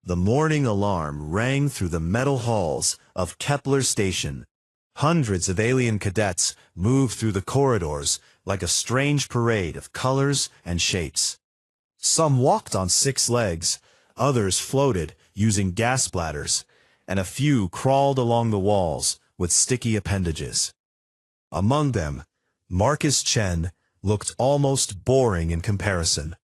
The morning alarm rang through the metal halls of Kepler Station. Hundreds of alien cadets moved through the corridors like a strange parade of colors and shapes. Some walked on 6 legs, others floated using gas bladders, and a few crawled along the walls with sticky appendages. Among them, Marcus Chen looked almost boring in comparison.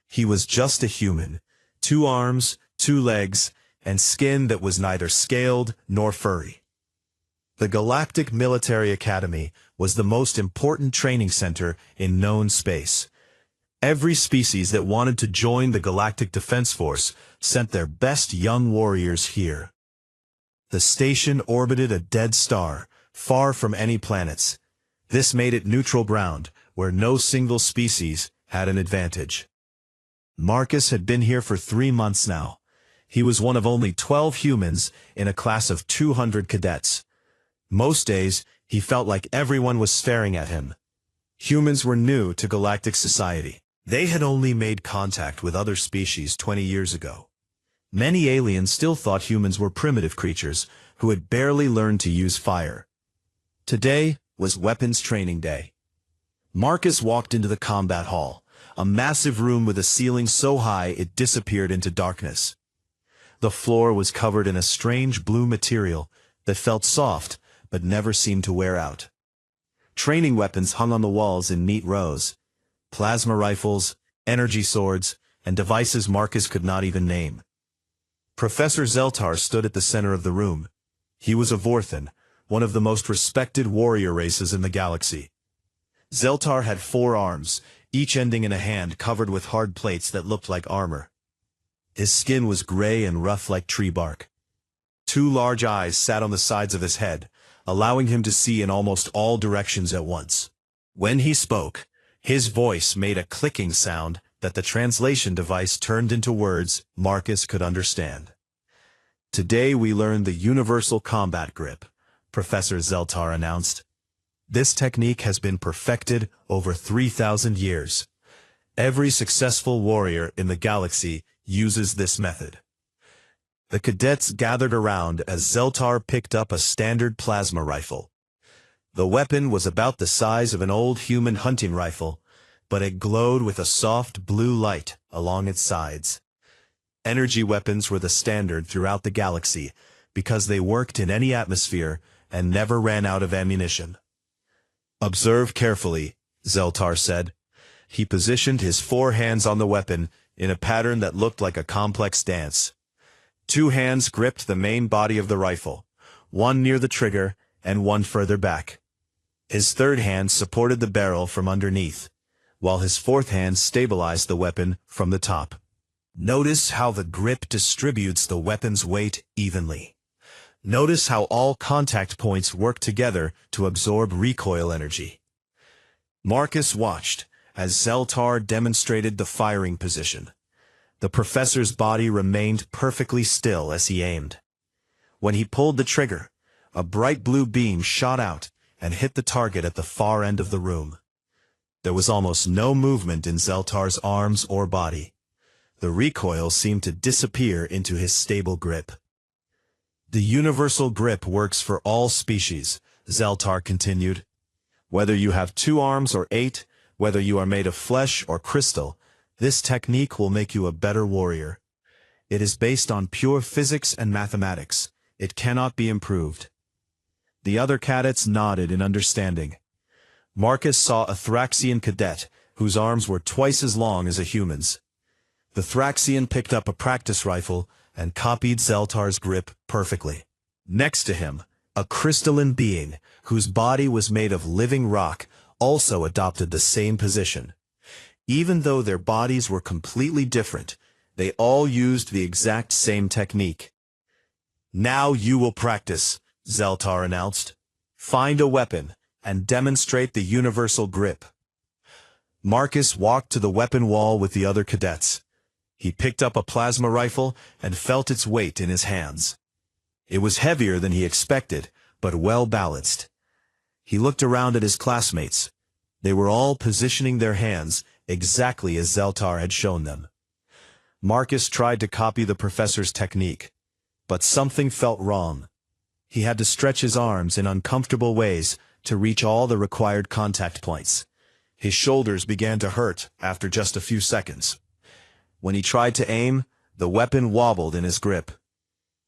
He was just a human, 2 arms, 2 legs, and skin that was neither scaled nor furry. The Galactic Military Academy was the most important training center in known space. Every species that wanted to join the Galactic Defense Force sent their best young warriors here. The station orbited a dead star, far from any planets. This made it neutral ground, where no single species had an advantage. Marcus had been here for 3 months now. He was one of only 12 humans in a class of 200 cadets. Most days, he felt like everyone was staring at him. Humans were new to galactic society. They had only made contact with other species 20 years ago. Many aliens still thought humans were primitive creatures who had barely learned to use fire. Today was weapons training day. Marcus walked into the combat hall, a massive room with a ceiling so high it disappeared into darkness. The floor was covered in a strange blue material that felt soft but never seemed to wear out. Training weapons hung on the walls in neat rows. Plasma rifles, energy swords, and devices Marcus could not even name. Professor Zeltar stood at the center of the room. He was a Vorthan, one of the most respected warrior races in the galaxy. Zeltar had 4 arms, each ending in a hand covered with hard plates that looked like armor. His skin was gray and rough like tree bark. 2 large eyes sat on the sides of his head, allowing him to see in almost all directions at once. When he spoke, his voice made a clicking sound that the translation device turned into words Marcus could understand. Today we learned the Universal Combat Grip, Professor Zeltar announced. This technique has been perfected over 3,000 years. Every successful warrior in the galaxy uses this method. The cadets gathered around as Zeltar picked up a standard plasma rifle. The weapon was about the size of an old human hunting rifle, but it glowed with a soft blue light along its sides. Energy weapons were the standard throughout the galaxy because they worked in any atmosphere and never ran out of ammunition. "Observe carefully," Zeltar said. He positioned his 4 hands on the weapon in a pattern that looked like a complex dance. 2 hands gripped the main body of the rifle, 1 near the trigger and 1 further back. His 3rd hand supported the barrel from underneath, while his 4th hand stabilized the weapon from the top. Notice how the grip distributes the weapon's weight evenly. Notice how all contact points work together to absorb recoil energy. Marcus watched as Zeltar demonstrated the firing position. The professor's body remained perfectly still as he aimed. When he pulled the trigger, a bright blue beam shot out and hit the target at the far end of the room. There was almost no movement in Zeltar's arms or body. The recoil seemed to disappear into his stable grip. The universal grip works for all species, Zeltar continued. Whether you have 2 arms or 8, whether you are made of flesh or crystal, this technique will make you a better warrior. It is based on pure physics and mathematics. It cannot be improved. The other cadets nodded in understanding. Marcus saw a Thraxian cadet whose arms were twice as long as a human's. The Thraxian picked up a practice rifle and copied Zeltar's grip perfectly. Next to him, a crystalline being whose body was made of living rock also adopted the same position. Even though their bodies were completely different, they all used the exact same technique. "Now you will practice," Zeltar announced. "Find a weapon and demonstrate the universal grip." Marcus walked to the weapon wall with the other cadets. He picked up a plasma rifle and felt its weight in his hands. It was heavier than he expected, but well balanced. He looked around at his classmates. They were all positioning their hands exactly as Zeltar had shown them. Marcus tried to copy the professor's technique, but something felt wrong. He had to stretch his arms in uncomfortable ways to reach all the required contact points. His shoulders began to hurt after just a few seconds. When he tried to aim, the weapon wobbled in his grip.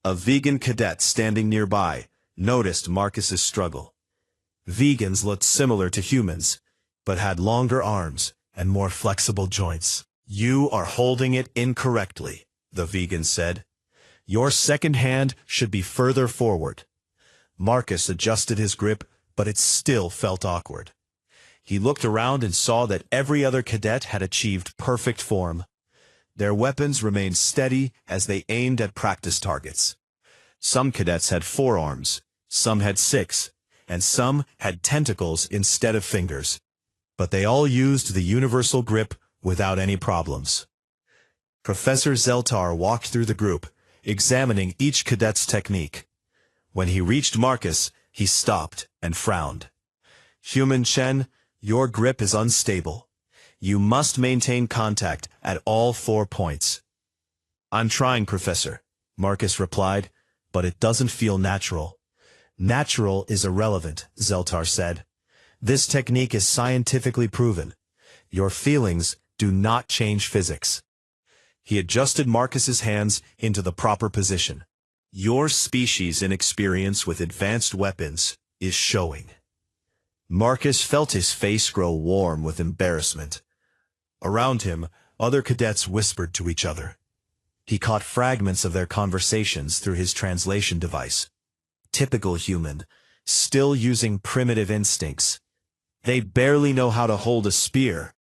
A vegan cadet standing nearby noticed Marcus's struggle. Vegans looked similar to humans, but had longer arms and more flexible joints. "You are holding it incorrectly," the vegan said. "Your second hand should be further forward." Marcus adjusted his grip, but it still felt awkward. He looked around and saw that every other cadet had achieved perfect form. Their weapons remained steady as they aimed at practice targets. Some cadets had 4 arms, some had 6, and some had tentacles instead of fingers. But they all used the universal grip without any problems. Professor Zeltar walked through the group, examining each cadet's technique. When he reached Marcus, he stopped and frowned. "Human Chen, your grip is unstable. You must maintain contact at all 4 points." "I'm trying, Professor," Marcus replied, "but it doesn't feel natural." "Natural is irrelevant," Zeltar said. "This technique is scientifically proven. Your feelings do not change physics." He adjusted Marcus's hands into the proper position. "Your species' inexperience with advanced weapons is showing." Marcus felt his face grow warm with embarrassment. Around him, other cadets whispered to each other. He caught fragments of their conversations through his translation device. Typical human, still using primitive instincts. They barely know how to hold a spear.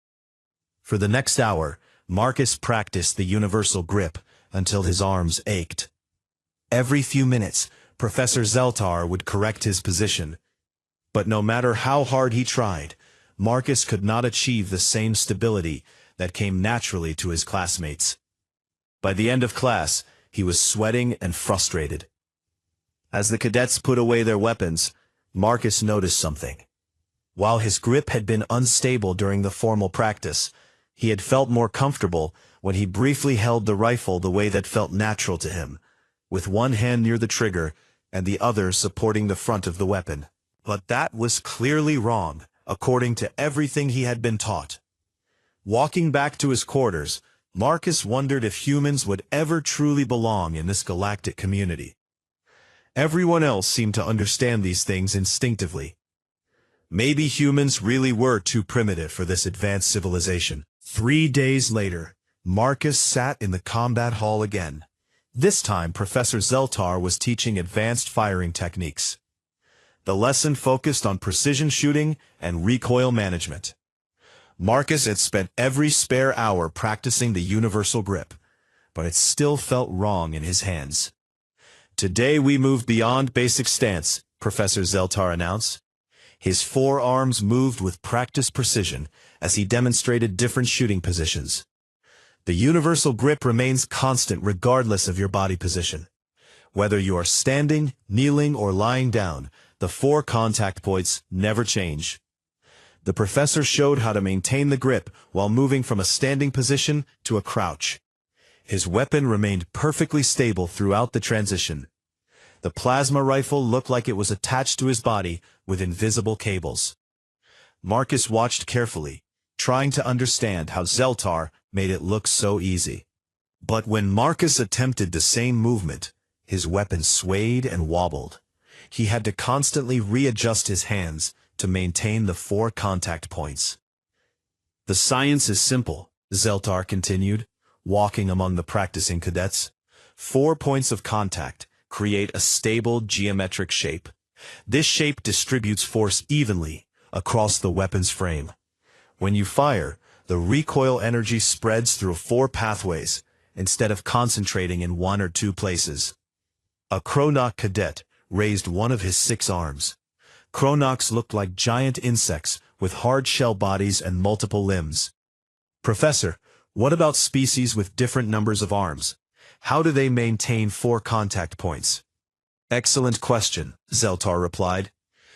For the next hour, Marcus practiced the universal grip until his arms ached. Every few minutes, Professor Zeltar would correct his position. But no matter how hard he tried, Marcus could not achieve the same stability that came naturally to his classmates. By the end of class, he was sweating and frustrated. As the cadets put away their weapons, Marcus noticed something. While his grip had been unstable during the formal practice, he had felt more comfortable when he briefly held the rifle the way that felt natural to him, with one hand near the trigger and the other supporting the front of the weapon. But that was clearly wrong, according to everything he had been taught. Walking back to his quarters, Marcus wondered if humans would ever truly belong in this galactic community. Everyone else seemed to understand these things instinctively. Maybe humans really were too primitive for this advanced civilization. 3 days later, Marcus sat in the combat hall again. This time, Professor Zeltar was teaching advanced firing techniques. The lesson focused on precision shooting and recoil management. Marcus had spent every spare hour practicing the universal grip, but it still felt wrong in his hands. "Today we moved beyond basic stance," Professor Zeltar announced. His 4 arms moved with practiced precision as he demonstrated different shooting positions. "The universal grip remains constant regardless of your body position. Whether you are standing, kneeling, or lying down, the 4 contact points never change." The professor showed how to maintain the grip while moving from a standing position to a crouch. His weapon remained perfectly stable throughout the transition. The plasma rifle looked like it was attached to his body with invisible cables. Marcus watched carefully, trying to understand how Zeltar made it look so easy. But when Marcus attempted the same movement, his weapon swayed and wobbled. He had to constantly readjust his hands to maintain the 4 contact points. "The science is simple," Zeltar continued, walking among the practicing cadets. 4 points of contact create a stable geometric shape. This shape distributes force evenly across the weapon's frame. When you fire, the recoil energy spreads through 4 pathways instead of concentrating in 1 or 2 places. A Chronok cadet raised one of his 6 arms. Chronoks looked like giant insects with hard shell bodies and multiple limbs. "Professor, what about species with different numbers of arms? How do they maintain 4 contact points?" "Excellent question," Zeltar replied.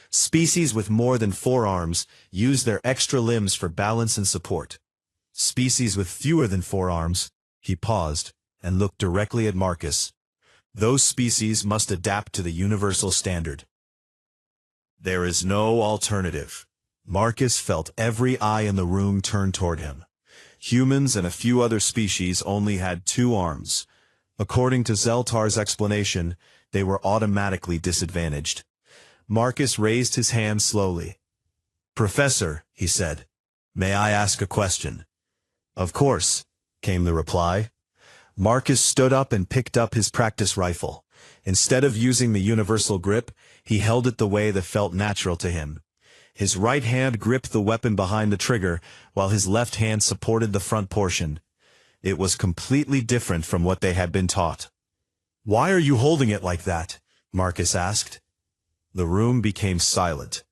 "Species with more than 4 arms use their extra limbs for balance and support. Species with fewer than 4 arms He paused and looked directly at Marcus. Those species must adapt to the universal standard. There is no alternative. Marcus felt every eye in the room turn toward him. Humans and a few other species only had 2 arms. According to Zeltar's explanation, they were automatically disadvantaged. Marcus raised his hand slowly. "Professor," he said, "may I ask a question?" "Of course," came the reply. Marcus stood up and picked up his practice rifle. Instead of using the universal grip, he held it the way that felt natural to him. His right hand gripped the weapon behind the trigger, while his left hand supported the front portion. It was completely different from what they had been taught. "Why are you holding it like that?" Marcus asked. The room became silent.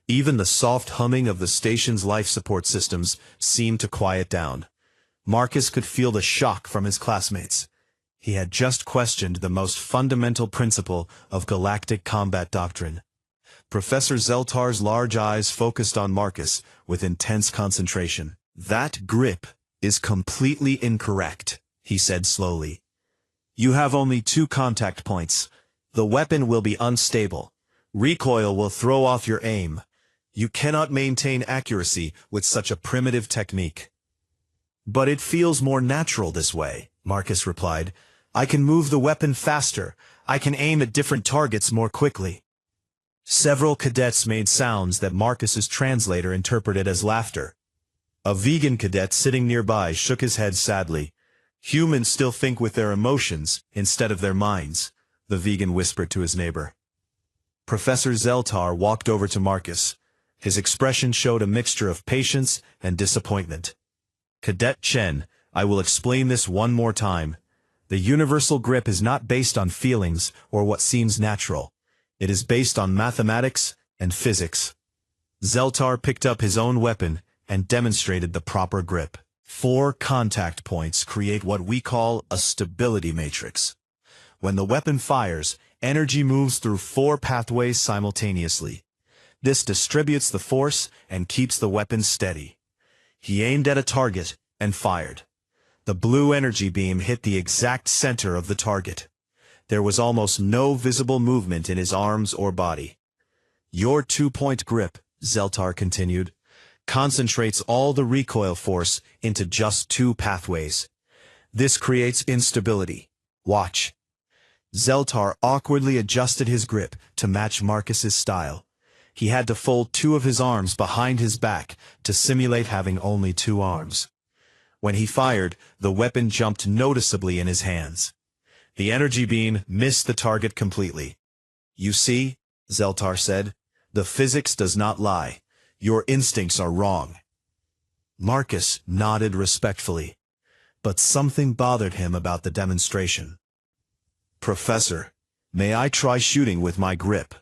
Even the soft humming of the station's life support systems seemed to quiet down. Marcus could feel the shock from his classmates. He had just questioned the most fundamental principle of galactic combat doctrine. Professor Zeltar's large eyes focused on Marcus with intense concentration. "That grip is completely incorrect," he said slowly. "You have only 2 contact points. The weapon will be unstable. Recoil will throw off your aim. You cannot maintain accuracy with such a primitive technique." "But it feels more natural this way," Marcus replied. "I can move the weapon faster. I can aim at different targets more quickly." Several cadets made sounds that Marcus's translator interpreted as laughter. A vegan cadet sitting nearby shook his head sadly. "Humans still think with their emotions instead of their minds," the vegan whispered to his neighbor. Professor Zeltar walked over to Marcus. His expression showed a mixture of patience and disappointment. "Cadet Chen, I will explain this one more time. The universal grip is not based on feelings or what seems natural. It is based on mathematics and physics." Zeltar picked up his own weapon and demonstrated the proper grip. 4 contact points create what we call a stability matrix. When the weapon fires, energy moves through 4 pathways simultaneously. This distributes the force and keeps the weapon steady. He aimed at a target and fired. The blue energy beam hit the exact center of the target. There was almost no visible movement in his arms or body. "Your 2-point grip," Zeltar continued, "concentrates all the recoil force into just 2 pathways. This creates instability. Watch." Zeltar awkwardly adjusted his grip to match Marcus's style. He had to fold 2 of his arms behind his back to simulate having only 2 arms. When he fired, the weapon jumped noticeably in his hands. The energy beam missed the target completely. "You see," Zeltar said, "the physics does not lie. Your instincts are wrong." Marcus nodded respectfully, but something bothered him about the demonstration. "Professor, may I try shooting with my grip?"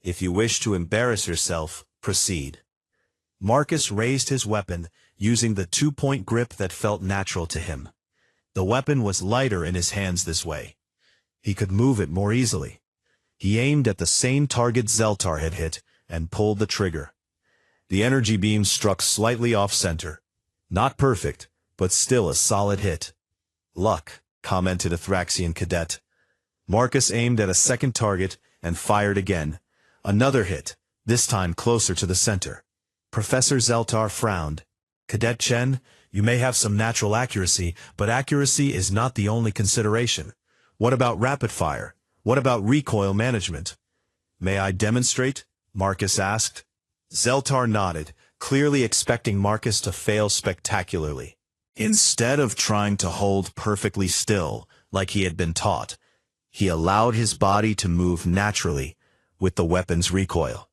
"If you wish to embarrass yourself, proceed." Marcus raised his weapon, using the 2-point grip that felt natural to him. The weapon was lighter in his hands this way. He could move it more easily. He aimed at the same target Zeltar had hit and pulled the trigger. The energy beam struck slightly off-center. Not perfect, but still a solid hit. "Luck," commented a Thraxian cadet. Marcus aimed at a second target and fired again. Another hit, this time closer to the center. Professor Zeltar frowned. "Cadet Chen, you may have some natural accuracy, but accuracy is not the only consideration. What about rapid fire? What about recoil management?" "May I demonstrate?" Marcus asked. Zeltar nodded, clearly expecting Marcus to fail spectacularly. Instead of trying to hold perfectly still, like he had been taught, he allowed his body to move naturally with the weapon's recoil.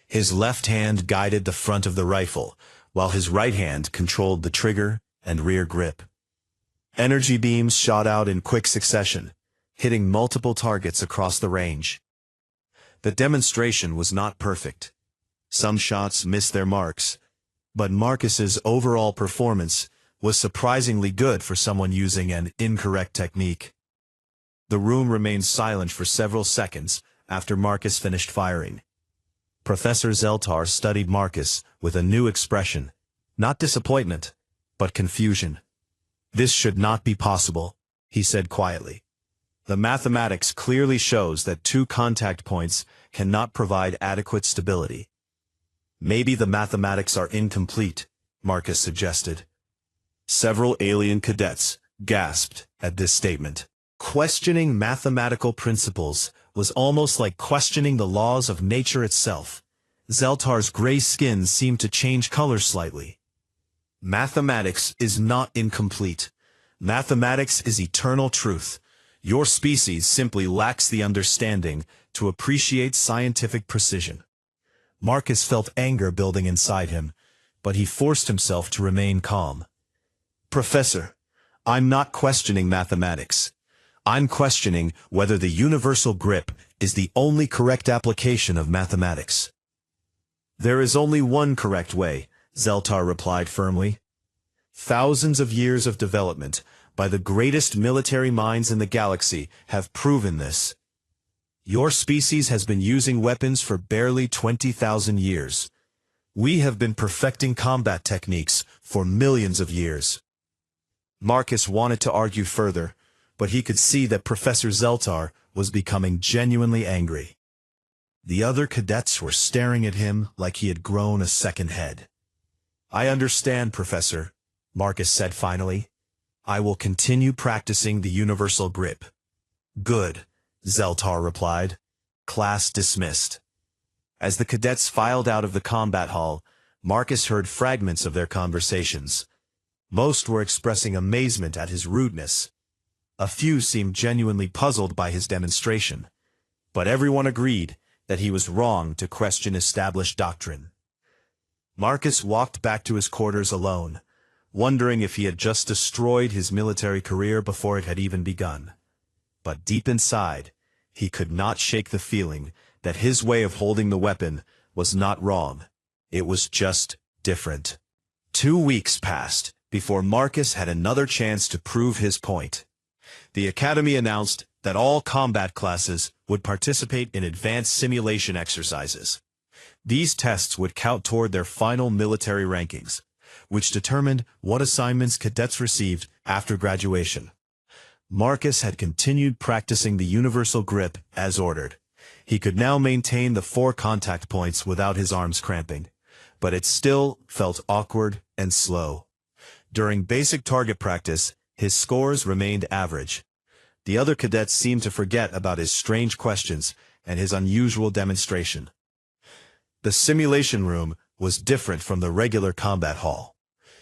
His left hand guided the front of the rifle, while his right hand controlled the trigger and rear grip. Energy beams shot out in quick succession, hitting multiple targets across the range. The demonstration was not perfect. Some shots missed their marks, but Marcus's overall performance was surprisingly good for someone using an incorrect technique. The room remained silent for several seconds after Marcus finished firing. Professor Zeltar studied Marcus with a new expression, not disappointment, but confusion. "This should not be possible," he said quietly. "The mathematics clearly shows that two contact points cannot provide adequate stability." "Maybe the mathematics are incomplete," Marcus suggested. Several alien cadets gasped at this statement. Questioning mathematical principles was almost like questioning the laws of nature itself. Zeltar's gray skin seemed to change color slightly. "Mathematics is not incomplete. Mathematics is eternal truth. Your species simply lacks the understanding to appreciate scientific precision." Marcus felt anger building inside him, but he forced himself to remain calm. "Professor, I'm not questioning mathematics. I'm questioning whether the universal grip is the only correct application of mathematics." "There is only one correct way," Zeltar replied firmly. "Thousands of years of development by the greatest military minds in the galaxy have proven this. Your species has been using weapons for barely 20,000 years. We have been perfecting combat techniques for millions of years." Marcus wanted to argue further, but he could see that Professor Zeltar was becoming genuinely angry. The other cadets were staring at him like he had grown a second head. "I understand, Professor," Marcus said finally. "I will continue practicing the universal grip." "Good," Zeltar replied. Class dismissed. As the cadets filed out of the combat hall, Marcus heard fragments of their conversations. Most were expressing amazement at his rudeness. A few seemed genuinely puzzled by his demonstration. But everyone agreed that he was wrong to question established doctrine. Marcus walked back to his quarters alone, wondering if he had just destroyed his military career before it had even begun. But deep inside, he could not shake the feeling that his way of holding the weapon was not wrong. It was just different. 2 weeks passed before Marcus had another chance to prove his point. The Academy announced that all combat classes would participate in advanced simulation exercises. These tests would count toward their final military rankings, which determined what assignments cadets received after graduation. Marcus had continued practicing the universal grip as ordered. He could now maintain the 4 contact points without his arms cramping, but it still felt awkward and slow. During basic target practice, his scores remained average. The other cadets seemed to forget about his strange questions and his unusual demonstration. The simulation room was different from the regular combat hall.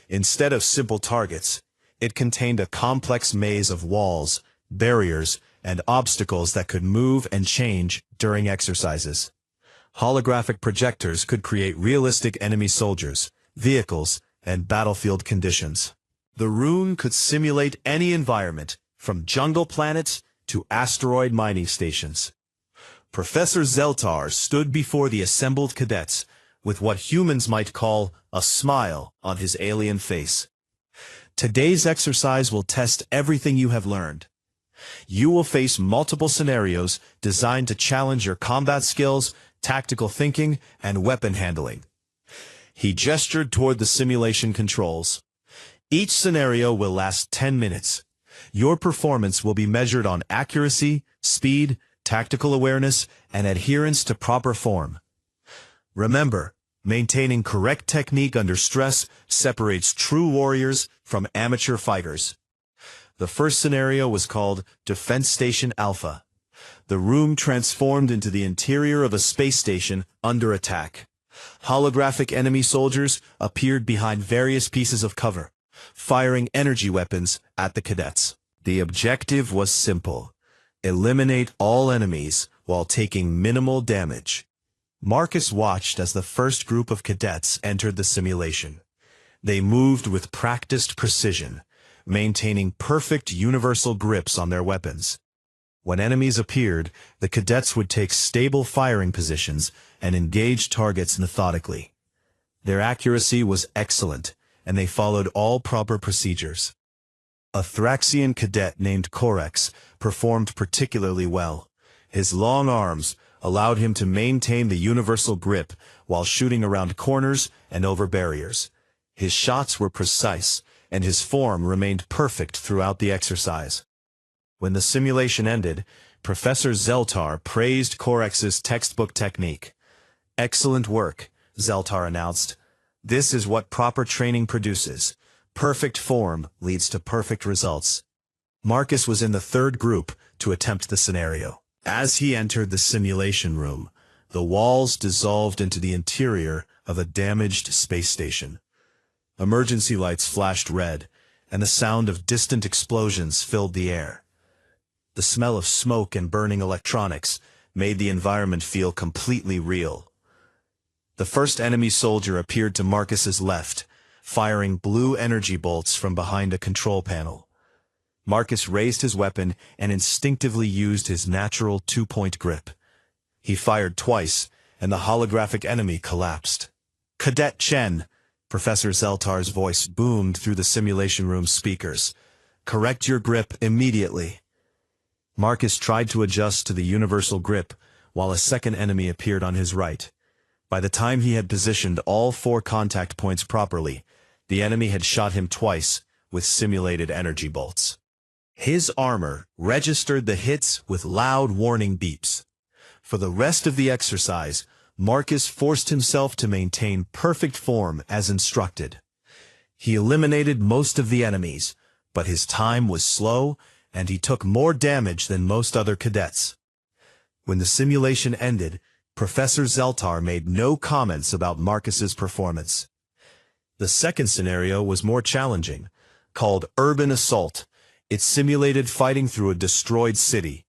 Instead of simple targets, it contained a complex maze of walls, barriers, and obstacles that could move and change during exercises. Holographic projectors could create realistic enemy soldiers, vehicles, and battlefield conditions. The room could simulate any environment, from jungle planets to asteroid mining stations. Professor Zeltar stood before the assembled cadets with what humans might call a smile on his alien face. "Today's exercise will test everything you have learned. You will face multiple scenarios designed to challenge your combat skills, tactical thinking, and weapon handling." He gestured toward the simulation controls. "Each scenario will last 10 minutes. Your performance will be measured on accuracy, speed, tactical awareness, and adherence to proper form. Remember, maintaining correct technique under stress separates true warriors from amateur fighters." The first scenario was called Defense Station Alpha. The room transformed into the interior of a space station under attack. Holographic enemy soldiers appeared behind various pieces of cover, firing energy weapons at the cadets. The objective was simple: eliminate all enemies while taking minimal damage. Marcus watched as the first group of cadets entered the simulation. They moved with practiced precision, maintaining perfect universal grips on their weapons. When enemies appeared, the cadets would take stable firing positions and engage targets methodically. Their accuracy was excellent, and they followed all proper procedures. A Thraxian cadet named Corex performed particularly well. His long arms allowed him to maintain the universal grip while shooting around corners and over barriers. His shots were precise, and his form remained perfect throughout the exercise. When the simulation ended, Professor Zeltar praised Korex's textbook technique. "Excellent work," Zeltar announced. "This is what proper training produces. Perfect form leads to perfect results." Marcus was in the third group to attempt the scenario. As he entered the simulation room, the walls dissolved into the interior of a damaged space station. Emergency lights flashed red, and the sound of distant explosions filled the air. The smell of smoke and burning electronics made the environment feel completely real. The first enemy soldier appeared to Marcus's left, firing blue energy bolts from behind a control panel. Marcus raised his weapon and instinctively used his natural two-point grip. He fired twice, and the holographic enemy collapsed. "Cadet Chen," Professor Zeltar's voice boomed through the simulation room speakers. "Correct your grip immediately." Marcus tried to adjust to the universal grip, while a second enemy appeared on his right. By the time he had positioned all 4 contact points properly, the enemy had shot him twice with simulated energy bolts. His armor registered the hits with loud warning beeps. For the rest of the exercise, Marcus forced himself to maintain perfect form as instructed. He eliminated most of the enemies, but his time was slow, and he took more damage than most other cadets. When the simulation ended, Professor Zeltar made no comments about Marcus's performance. The second scenario was more challenging, called Urban Assault. It simulated fighting through a destroyed city.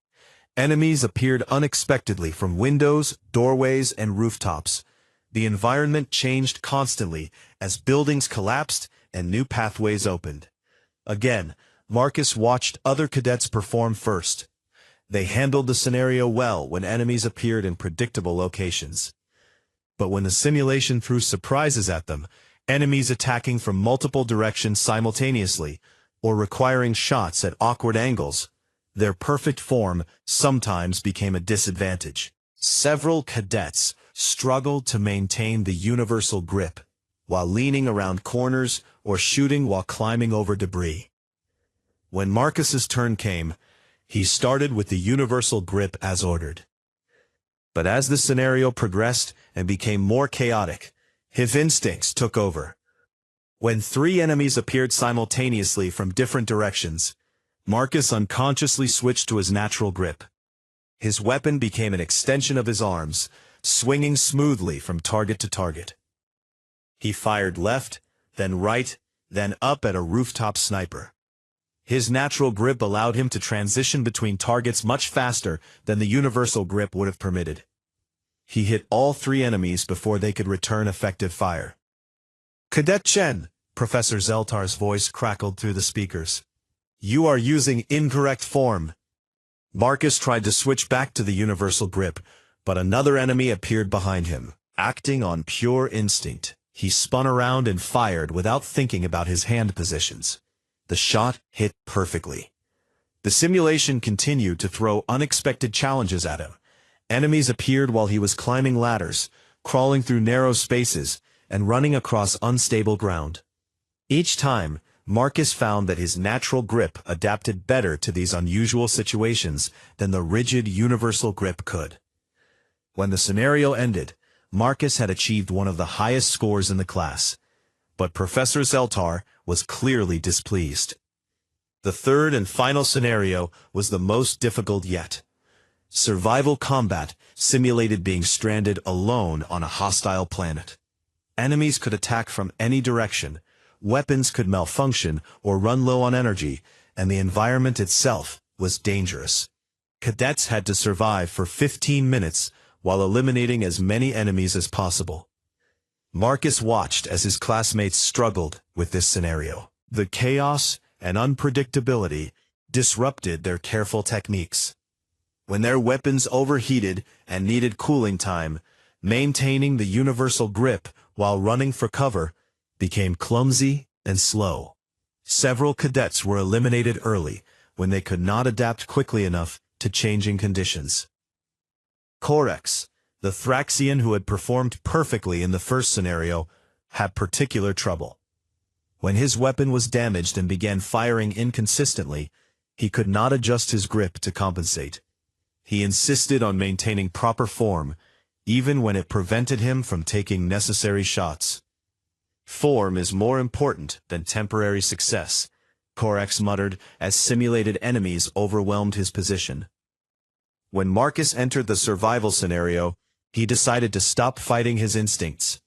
Enemies appeared unexpectedly from windows, doorways, and rooftops. The environment changed constantly as buildings collapsed and new pathways opened. Again, Marcus watched other cadets perform first. They handled the scenario well when enemies appeared in predictable locations. But when the simulation threw surprises at them, enemies attacking from multiple directions simultaneously, or requiring shots at awkward angles, their perfect form sometimes became a disadvantage. Several cadets struggled to maintain the universal grip, while leaning around corners or shooting while climbing over debris. When Marcus's turn came, he started with the universal grip as ordered. But as the scenario progressed and became more chaotic, his instincts took over. When 3 enemies appeared simultaneously from different directions, Marcus unconsciously switched to his natural grip. His weapon became an extension of his arms, swinging smoothly from target to target. He fired left, then right, then up at a rooftop sniper. His natural grip allowed him to transition between targets much faster than the universal grip would have permitted. He hit all 3 enemies before they could return effective fire. "Cadet Chen," Professor Zeltar's voice crackled through the speakers. "You are using incorrect form." Marcus tried to switch back to the universal grip, but another enemy appeared behind him. Acting on pure instinct, he spun around and fired without thinking about his hand positions. The shot hit perfectly. The simulation continued to throw unexpected challenges at him. Enemies appeared while he was climbing ladders, crawling through narrow spaces, and running across unstable ground. Each time, Marcus found that his natural grip adapted better to these unusual situations than the rigid universal grip could. When the scenario ended, Marcus had achieved one of the highest scores in the class, but Professor Zeltar was clearly displeased. The third and final scenario was the most difficult yet. Survival combat simulated being stranded alone on a hostile planet. Enemies could attack from any direction, weapons could malfunction or run low on energy, and the environment itself was dangerous. Cadets had to survive for 15 minutes while eliminating as many enemies as possible. Marcus watched as his classmates struggled with this scenario. The chaos and unpredictability disrupted their careful techniques. When their weapons overheated and needed cooling time, maintaining the universal grip while running for cover became clumsy and slow. Several cadets were eliminated early when they could not adapt quickly enough to changing conditions. Korex, the Thraxian who had performed perfectly in the first scenario, had particular trouble. When his weapon was damaged and began firing inconsistently, he could not adjust his grip to compensate. He insisted on maintaining proper form, even when it prevented him from taking necessary shots. "Form is more important than temporary success," Corax muttered as simulated enemies overwhelmed his position. When Marcus entered the survival scenario, he decided to stop fighting his instincts.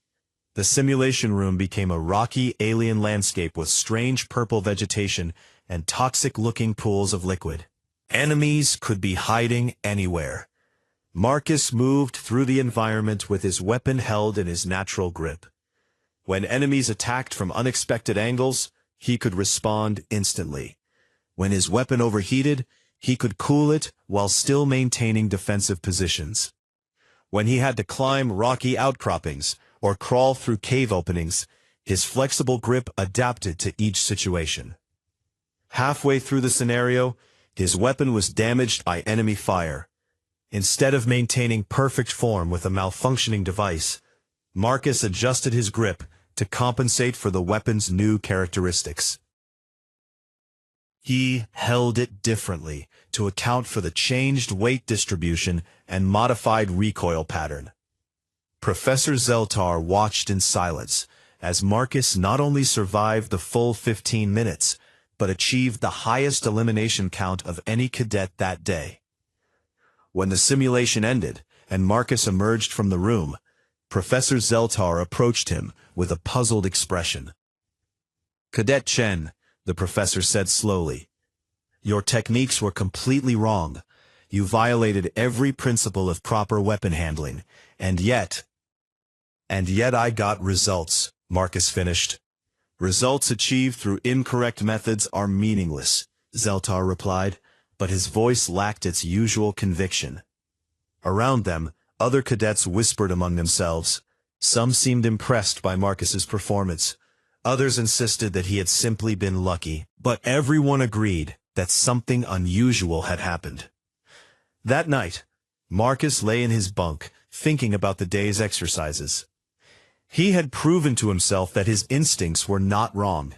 The simulation room became a rocky alien landscape with strange purple vegetation and toxic-looking pools of liquid. Enemies could be hiding anywhere. Marcus moved through the environment with his weapon held in his natural grip. When enemies attacked from unexpected angles, he could respond instantly. When his weapon overheated, he could cool it while still maintaining defensive positions. When he had to climb rocky outcroppings or crawl through cave openings, his flexible grip adapted to each situation. Halfway through the scenario, his weapon was damaged by enemy fire. Instead of maintaining perfect form with a malfunctioning device, Marcus adjusted his grip to compensate for the weapon's new characteristics. He held it differently to account for the changed weight distribution and modified recoil pattern. Professor Zeltar watched in silence as Marcus not only survived the full 15 minutes, but achieved the highest elimination count of any cadet that day. When the simulation ended and Marcus emerged from the room, Professor Zeltar approached him with a puzzled expression. "Cadet Chen," the professor said slowly, "your techniques were completely wrong. You violated every principle of proper weapon handling, and yet I got results," Marcus finished. "Results achieved through incorrect methods are meaningless," Zeltar replied, but his voice lacked its usual conviction. Around them, other cadets whispered among themselves. Some seemed impressed by Marcus's performance. Others insisted that he had simply been lucky, but everyone agreed that something unusual had happened. That night, Marcus lay in his bunk, thinking about the day's exercises. He had proven to himself that his instincts were not wrong.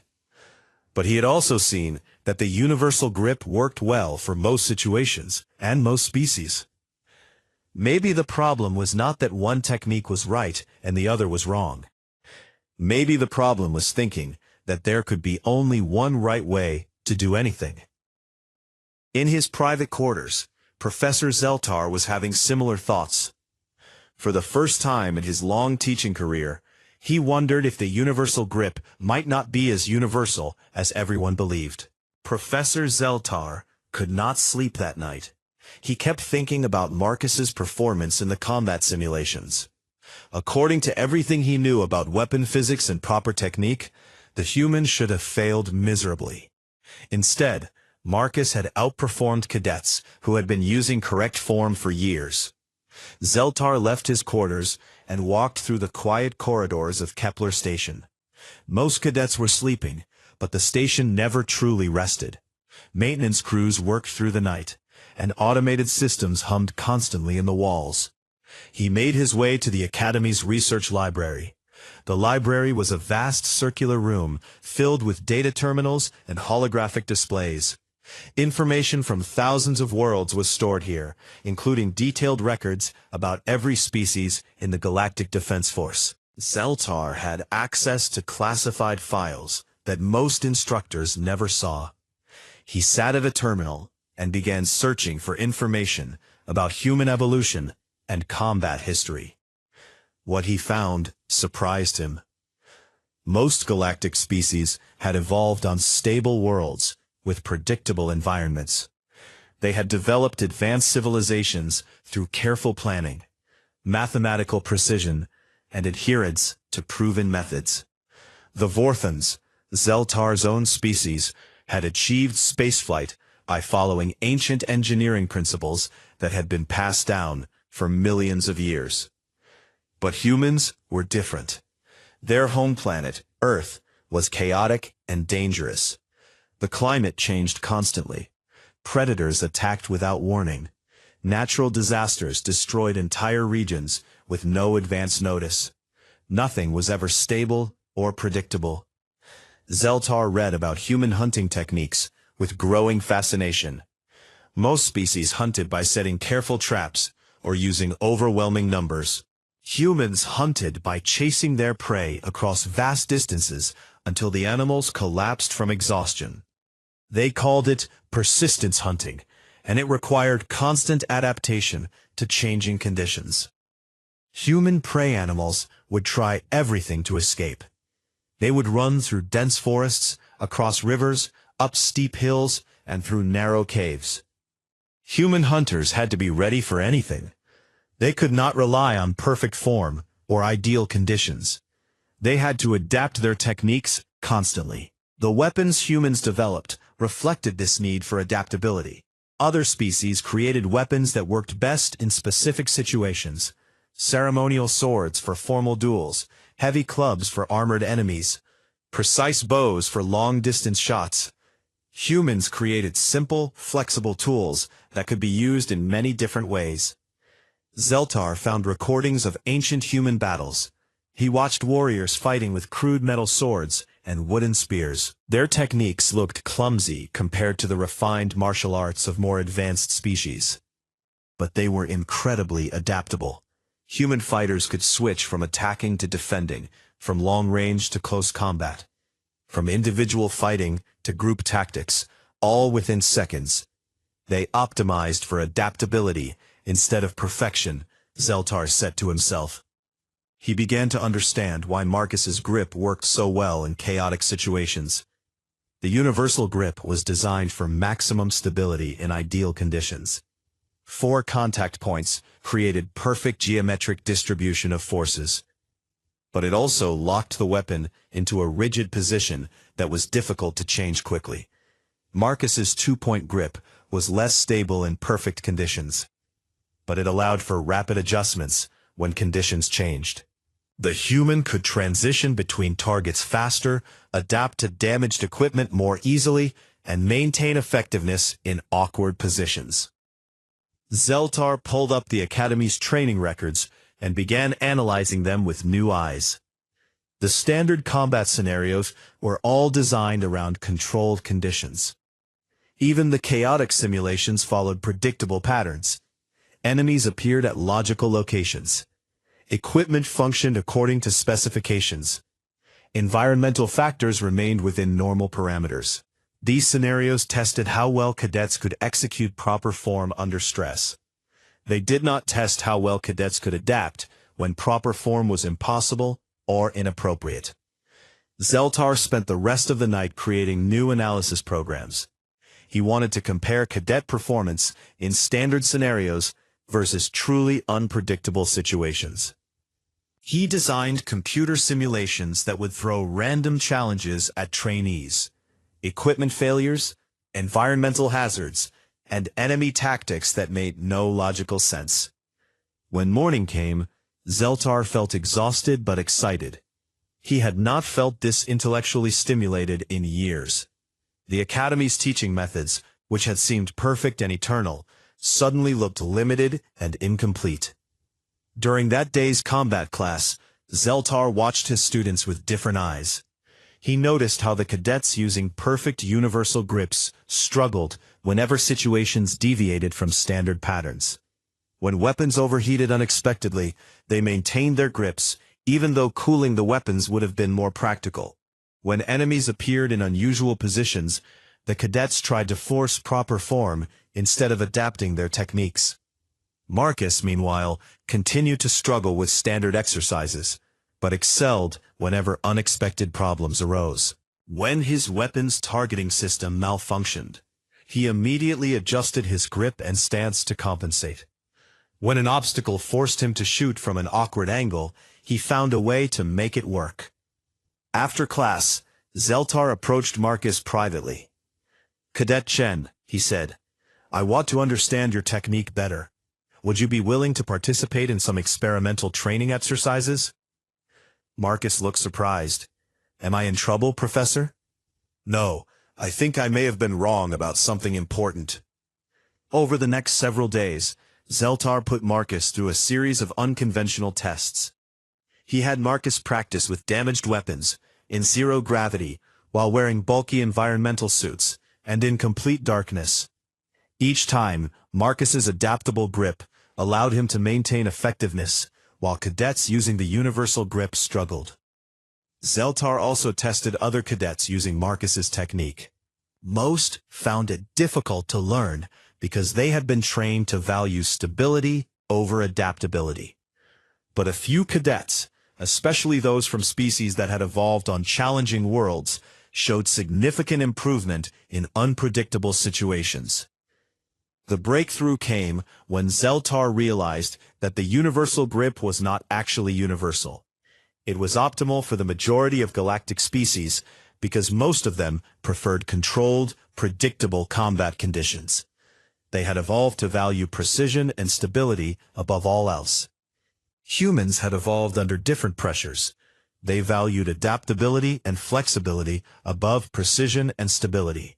But he had also seen that the universal grip worked well for most situations and most species. Maybe the problem was not that one technique was right and the other was wrong. Maybe the problem was thinking that there could be only one right way to do anything. In his private quarters, Professor Zeltar was having similar thoughts. For the first time in his long teaching career, he wondered if the universal grip might not be as universal as everyone believed. Professor Zeltar could not sleep that night. He kept thinking about Marcus's performance in the combat simulations. According to everything he knew about weapon physics and proper technique, the human should have failed miserably. Instead, Marcus had outperformed cadets who had been using correct form for years. Zeltar left his quarters and walked through the quiet corridors of Kepler Station. Most cadets were sleeping, but the station never truly rested. Maintenance crews worked through the night, and automated systems hummed constantly in the walls. He made his way to the Academy's research library. The library was a vast circular room filled with data terminals and holographic displays. Information from thousands of worlds was stored here, including detailed records about every species in the Galactic Defense Force. Zeltar had access to classified files that most instructors never saw. He sat at a terminal and began searching for information about human evolution and combat history. What he found surprised him. Most galactic species had evolved on stable worlds with predictable environments. They had developed advanced civilizations through careful planning, mathematical precision, and adherence to proven methods. The Vorthons, Zeltar's own species, had achieved spaceflight by following ancient engineering principles that had been passed down for millions of years. But humans were different. Their home planet, Earth, was chaotic and dangerous. The climate changed constantly. Predators attacked without warning. Natural disasters destroyed entire regions with no advance notice. Nothing was ever stable or predictable. Zeltar read about human hunting techniques with growing fascination. Most species hunted by setting careful traps or using overwhelming numbers. Humans hunted by chasing their prey across vast distances until the animals collapsed from exhaustion. They called it persistence hunting, and it required constant adaptation to changing conditions. Human prey animals would try everything to escape. They would run through dense forests, across rivers, up steep hills, and through narrow caves. Human hunters had to be ready for anything. They could not rely on perfect form or ideal conditions. They had to adapt their techniques constantly. The weapons humans developed reflected this need for adaptability. Other species created weapons that worked best in specific situations. Ceremonial swords for formal duels, heavy clubs for armored enemies, precise bows for long-distance shots. Humans created simple, flexible tools that could be used in many different ways. Zeltar found recordings of ancient human battles. He watched warriors fighting with crude metal swords and wooden spears. Their techniques looked clumsy compared to the refined martial arts of more advanced species. But they were incredibly adaptable. Human fighters could switch from attacking to defending, from long range to close combat, from individual fighting to group tactics, all within seconds. They optimized for adaptability instead of perfection, Zeltar said to himself. He began to understand why Marcus's grip worked so well in chaotic situations. The universal grip was designed for maximum stability in ideal conditions. 4 contact points created perfect geometric distribution of forces. But it also locked the weapon into a rigid position that was difficult to change quickly. Marcus's 2-point grip was less stable in perfect conditions, but it allowed for rapid adjustments when conditions changed. The human could transition between targets faster, adapt to damaged equipment more easily, and maintain effectiveness in awkward positions. Zeltar pulled up the Academy's training records and began analyzing them with new eyes. The standard combat scenarios were all designed around controlled conditions. Even the chaotic simulations followed predictable patterns. Enemies appeared at logical locations. Equipment functioned according to specifications. Environmental factors remained within normal parameters. These scenarios tested how well cadets could execute proper form under stress. They did not test how well cadets could adapt when proper form was impossible or inappropriate. Zeltar spent the rest of the night creating new analysis programs. He wanted to compare cadet performance in standard scenarios versus truly unpredictable situations. He designed computer simulations that would throw random challenges at trainees, equipment failures, environmental hazards, and enemy tactics that made no logical sense. When morning came, Zeltar felt exhausted but excited. He had not felt this intellectually stimulated in years. The Academy's teaching methods, which had seemed perfect and eternal, suddenly looked limited and incomplete. During that day's combat class, Zeltar watched his students with different eyes. He noticed how the cadets using perfect universal grips struggled whenever situations deviated from standard patterns. When weapons overheated unexpectedly, they maintained their grips, even though cooling the weapons would have been more practical. When enemies appeared in unusual positions, the cadets tried to force proper form instead of adapting their techniques. Marcus, meanwhile, continued to struggle with standard exercises, but excelled whenever unexpected problems arose. When his weapon's targeting system malfunctioned, he immediately adjusted his grip and stance to compensate. When an obstacle forced him to shoot from an awkward angle, he found a way to make it work. After class, Zeltar approached Marcus privately. "Cadet Chen," he said, "I want to understand your technique better. Would you be willing to participate in some experimental training exercises?" Marcus looked surprised. "Am I in trouble, Professor?" "No, I think I may have been wrong about something important." Over the next several days, Zeltar put Marcus through a series of unconventional tests. He had Marcus practice with damaged weapons, in zero gravity, while wearing bulky environmental suits, and in complete darkness. Each time, Marcus's adaptable grip allowed him to maintain effectiveness, while cadets using the universal grip struggled. Zeltar also tested other cadets using Marcus's technique. Most found it difficult to learn because they had been trained to value stability over adaptability. But a few cadets, especially those from species that had evolved on challenging worlds, showed significant improvement in unpredictable situations. The breakthrough came when Zeltar realized that the universal grip was not actually universal. It was optimal for the majority of galactic species because most of them preferred controlled, predictable combat conditions. They had evolved to value precision and stability above all else. Humans had evolved under different pressures. They valued adaptability and flexibility above precision and stability.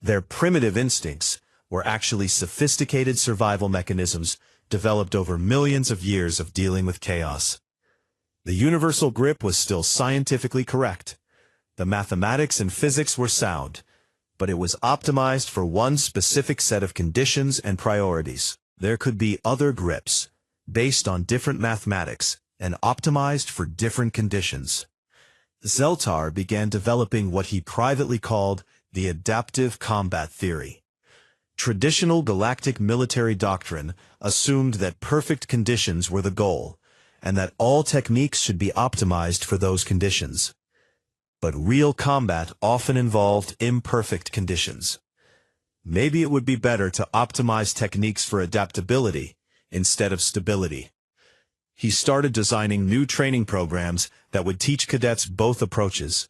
Their primitive instincts were actually sophisticated survival mechanisms developed over millions of years of dealing with chaos. The universal grip was still scientifically correct. The mathematics and physics were sound, but it was optimized for one specific set of conditions and priorities. There could be other grips, based on different mathematics, and optimized for different conditions. Zeltar began developing what he privately called the adaptive combat theory. Traditional galactic military doctrine assumed that perfect conditions were the goal, and that all techniques should be optimized for those conditions. But real combat often involved imperfect conditions. Maybe it would be better to optimize techniques for adaptability instead of stability. He started designing new training programs that would teach cadets both approaches.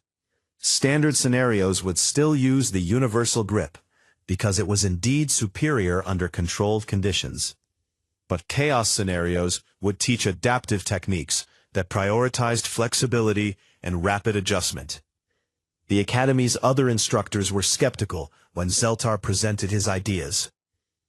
Standard scenarios would still use the universal grip, because it was indeed superior under controlled conditions. But chaos scenarios would teach adaptive techniques that prioritized flexibility and rapid adjustment. The Academy's other instructors were skeptical when Zeltar presented his ideas.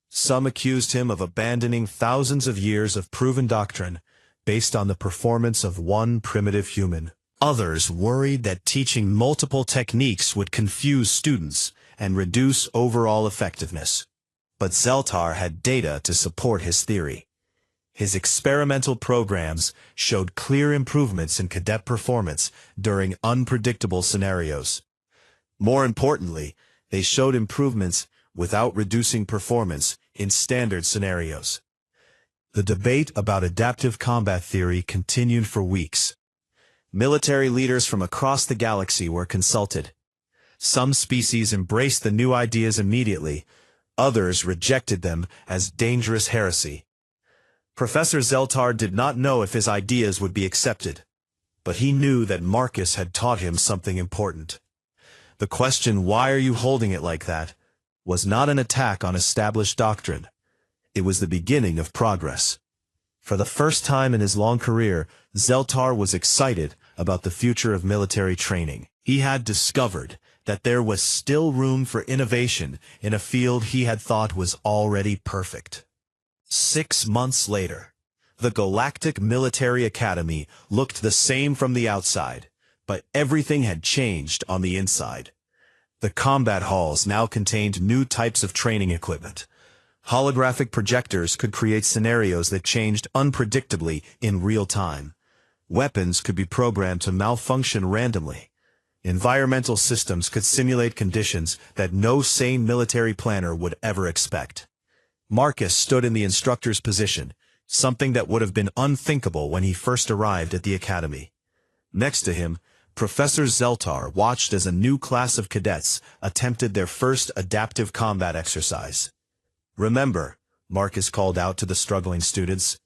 Some accused him of abandoning thousands of years of proven doctrine based on the performance of one primitive human. Others worried that teaching multiple techniques would confuse students and reduce overall effectiveness. But Zeltar had data to support his theory. His experimental programs showed clear improvements in cadet performance during unpredictable scenarios. More importantly, they showed improvements without reducing performance in standard scenarios. The debate about adaptive combat theory continued for weeks. Military leaders from across the galaxy were consulted. Some species embraced the new ideas immediately, others rejected them as dangerous heresy. Professor Zeltar did not know if his ideas would be accepted, but he knew that Marcus had taught him something important. The question, "Why are you holding it like that?" was not an attack on established doctrine. It was the beginning of progress. For the first time in his long career, Zeltar was excited about the future of military training. He had discovered that there was still room for innovation in a field he had thought was already perfect. 6 months later, the Galactic Military Academy looked the same from the outside, but everything had changed on the inside. The combat halls now contained new types of training equipment. Holographic projectors could create scenarios that changed unpredictably in real time. Weapons could be programmed to malfunction randomly. Environmental systems could simulate conditions that no sane military planner would ever expect. Marcus stood in the instructor's position, something that would have been unthinkable when he first arrived at the academy. Next to him, Professor Zeltar watched as a new class of cadets attempted their first adaptive combat exercise. "Remember," Marcus called out to the struggling students,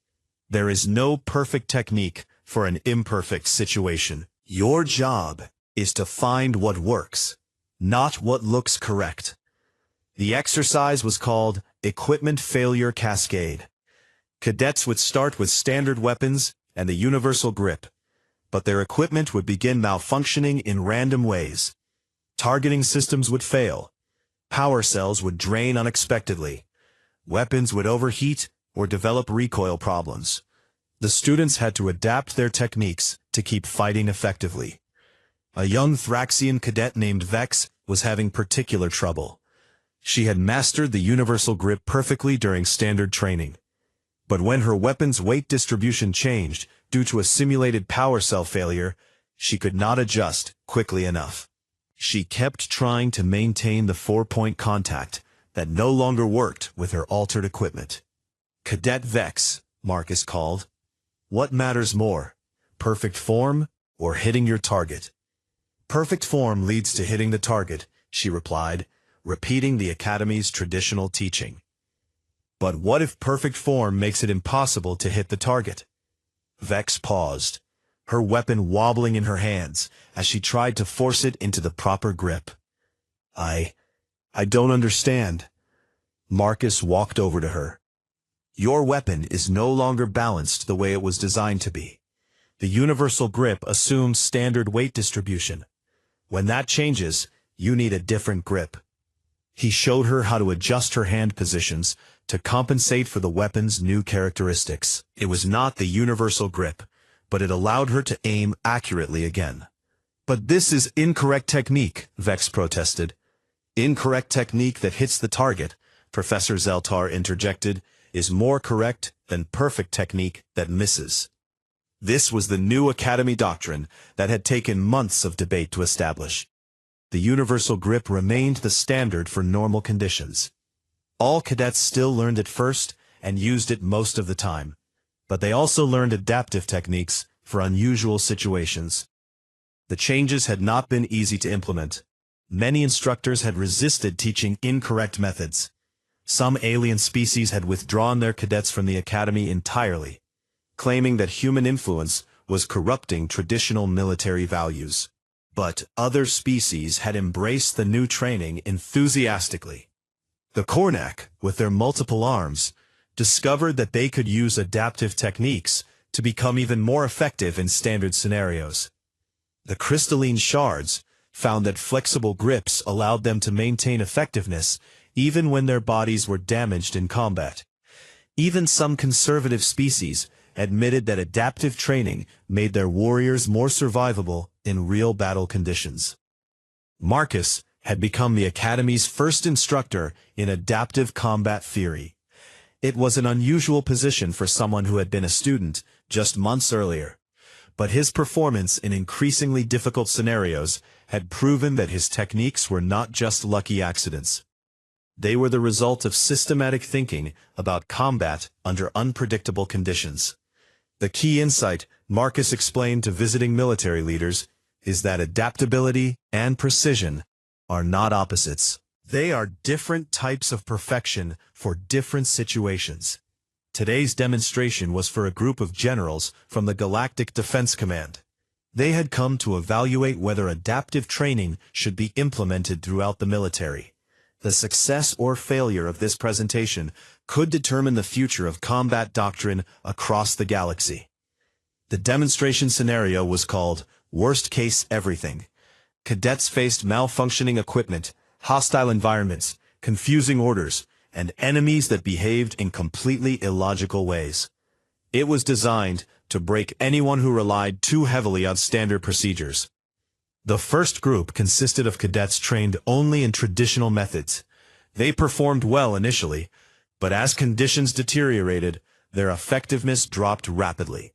"there is no perfect technique for an imperfect situation. Your job is to find what works, not what looks correct." The exercise was called Equipment Failure Cascade. Cadets would start with standard weapons and the universal grip, but their equipment would begin malfunctioning in random ways. Targeting systems would fail. Power cells would drain unexpectedly. Weapons would overheat or develop recoil problems. The students had to adapt their techniques to keep fighting effectively. A young Thraxian cadet named Vex was having particular trouble. She had mastered the universal grip perfectly during standard training. But when her weapon's weight distribution changed due to a simulated power cell failure, she could not adjust quickly enough. She kept trying to maintain the 4-point contact that no longer worked with her altered equipment. Cadet Vex, Marcus called. What matters more, perfect form or hitting your target? Perfect form leads to hitting the target, she replied, repeating the Academy's traditional teaching. But what if perfect form makes it impossible to hit the target? Vex paused, her weapon wobbling in her hands as she tried to force it into the proper grip. I don't understand. Marcus walked over to her. Your weapon is no longer balanced the way it was designed to be. The universal grip assumes standard weight distribution. When that changes, you need a different grip. He showed her how to adjust her hand positions to compensate for the weapon's new characteristics. It was not the universal grip, but it allowed her to aim accurately again. But this is incorrect technique, Vex protested. Incorrect technique that hits the target, Professor Zeltar interjected, is more correct than perfect technique that misses. This was the new Academy doctrine that had taken months of debate to establish. The universal grip remained the standard for normal conditions. All cadets still learned it first and used it most of the time, but they also learned adaptive techniques for unusual situations. The changes had not been easy to implement. Many instructors had resisted teaching incorrect methods. Some alien species had withdrawn their cadets from the Academy entirely, claiming that human influence was corrupting traditional military values. But other species had embraced the new training enthusiastically. The Kornak, with their multiple arms, discovered that they could use adaptive techniques to become even more effective in standard scenarios. The crystalline shards found that flexible grips allowed them to maintain effectiveness even when their bodies were damaged in combat. Even some conservative species admitted that adaptive training made their warriors more survivable in real battle conditions. Marcus had become the Academy's first instructor in adaptive combat theory. It was an unusual position for someone who had been a student just months earlier, but his performance in increasingly difficult scenarios had proven that his techniques were not just lucky accidents. They were the result of systematic thinking about combat under unpredictable conditions. The key insight, Marcus explained to visiting military leaders, is that adaptability and precision are not opposites. They are different types of perfection for different situations. Today's demonstration was for a group of generals from the Galactic Defense Command. They had come to evaluate whether adaptive training should be implemented throughout the military. The success or failure of this presentation could determine the future of combat doctrine across the galaxy. The demonstration scenario was called Worst Case Everything. Cadets faced malfunctioning equipment, hostile environments, confusing orders, and enemies that behaved in completely illogical ways. It was designed to break anyone who relied too heavily on standard procedures. The first group consisted of cadets trained only in traditional methods. They performed well initially, but as conditions deteriorated, their effectiveness dropped rapidly.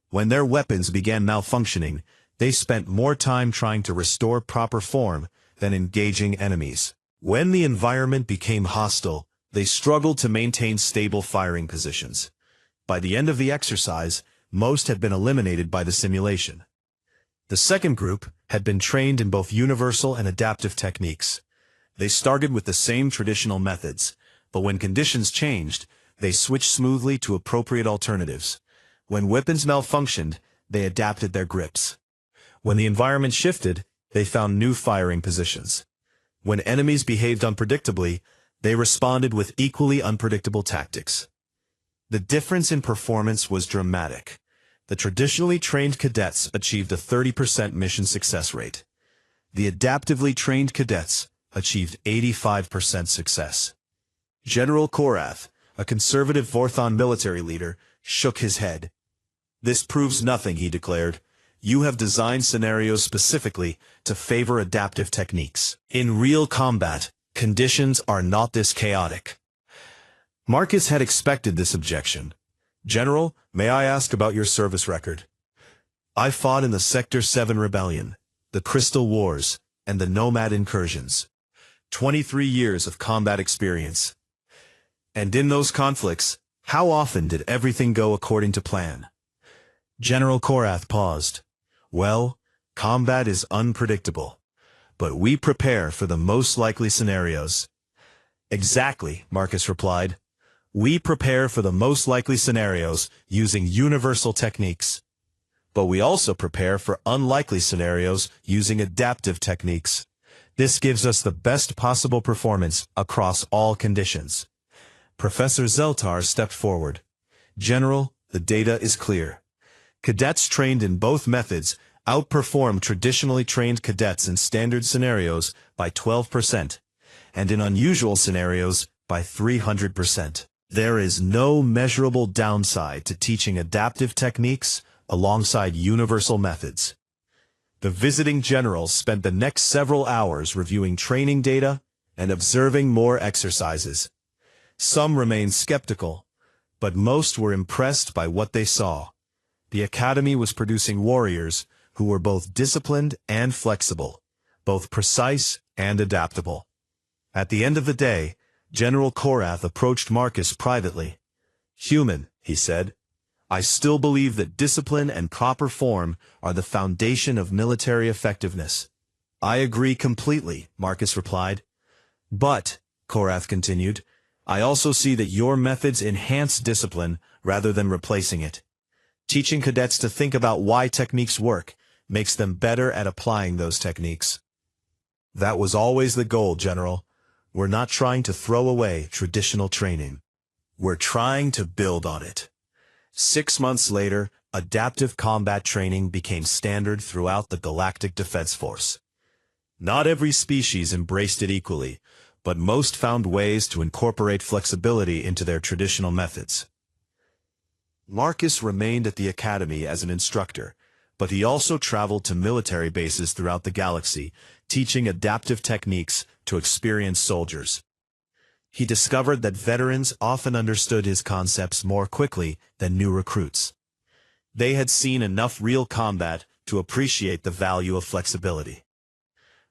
When their weapons began malfunctioning, they spent more time trying to restore proper form than engaging enemies. When the environment became hostile, they struggled to maintain stable firing positions. By the end of the exercise, most had been eliminated by the simulation. The second group had been trained in both universal and adaptive techniques. They started with the same traditional methods, but when conditions changed, they switched smoothly to appropriate alternatives. When weapons malfunctioned, they adapted their grips. When the environment shifted, they found new firing positions. When enemies behaved unpredictably, they responded with equally unpredictable tactics. The difference in performance was dramatic. The traditionally trained cadets achieved a 30% mission success rate. The adaptively trained cadets achieved 85% success. General Korath, a conservative Vorthon military leader, shook his head. This proves nothing, he declared. You have designed scenarios specifically to favor adaptive techniques. In real combat, conditions are not this chaotic. Marcus had expected this objection. General, may I ask about your service record? I fought in the Sector 7 Rebellion, the Crystal Wars, and the Nomad Incursions. 23 years of combat experience. And in those conflicts, how often did everything go according to plan? General Korath paused. Well, combat is unpredictable, but we prepare for the most likely scenarios. Exactly, Marcus replied. We prepare for the most likely scenarios using universal techniques. But we also prepare for unlikely scenarios using adaptive techniques. This gives us the best possible performance across all conditions. Professor Zeltar stepped forward. General, the data is clear. Cadets trained in both methods outperform traditionally trained cadets in standard scenarios by 12%, and in unusual scenarios by 300%. There is no measurable downside to teaching adaptive techniques alongside universal methods. The visiting generals spent the next several hours reviewing training data and observing more exercises. Some remained skeptical, but most were impressed by what they saw. The academy was producing warriors who were both disciplined and flexible, both precise and adaptable. At the end of the day, General Korath approached Marcus privately. Human, he said, I still believe that discipline and proper form are the foundation of military effectiveness. I agree completely, Marcus replied. But, Korath continued, I also see that your methods enhance discipline rather than replacing it. Teaching cadets to think about why techniques work makes them better at applying those techniques. That was always the goal, General. We're not trying to throw away traditional training. We're trying to build on it. 6 months later, adaptive combat training became standard throughout the Galactic Defense Force. Not every species embraced it equally, but most found ways to incorporate flexibility into their traditional methods. Marcus remained at the academy as an instructor, but he also traveled to military bases throughout the galaxy, teaching adaptive techniques to experienced soldiers. He discovered that veterans often understood his concepts more quickly than new recruits. They had seen enough real combat to appreciate the value of flexibility.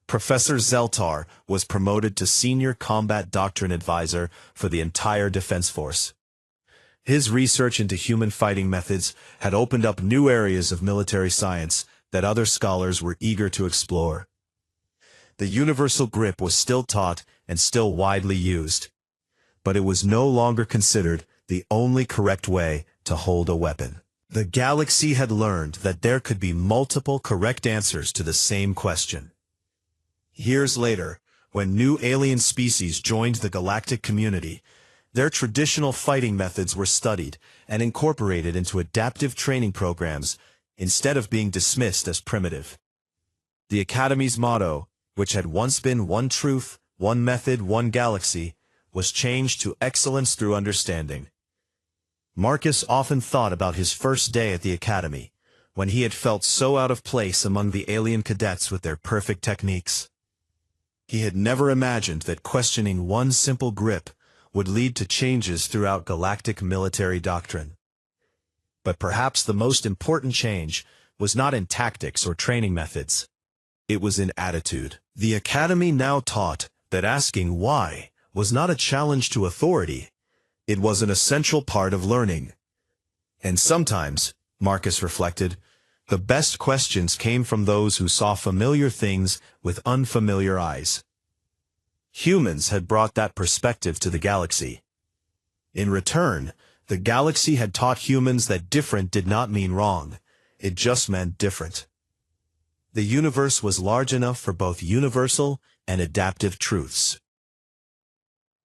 Professor Zeltar was promoted to Senior Combat Doctrine Advisor for the entire Defense Force. His research into human fighting methods had opened up new areas of military science that other scholars were eager to explore. The universal grip was still taught and still widely used, but it was no longer considered the only correct way to hold a weapon. The galaxy had learned that there could be multiple correct answers to the same question. Years later, when new alien species joined the galactic community, their traditional fighting methods were studied and incorporated into adaptive training programs instead of being dismissed as primitive. The Academy's motto, which had once been one truth, one method, one galaxy, was changed to excellence through understanding. Marcus often thought about his first day at the Academy, when he had felt so out of place among the alien cadets with their perfect techniques. He had never imagined that questioning one simple grip would lead to changes throughout galactic military doctrine. But perhaps the most important change was not in tactics or training methods. It was in attitude. The Academy now taught that asking why was not a challenge to authority. It was an essential part of learning. And sometimes, Marcus reflected, the best questions came from those who saw familiar things with unfamiliar eyes. Humans had brought that perspective to the galaxy. In return, the galaxy had taught humans that different did not mean wrong. It just meant different. The universe was large enough for both universal and adaptive truths.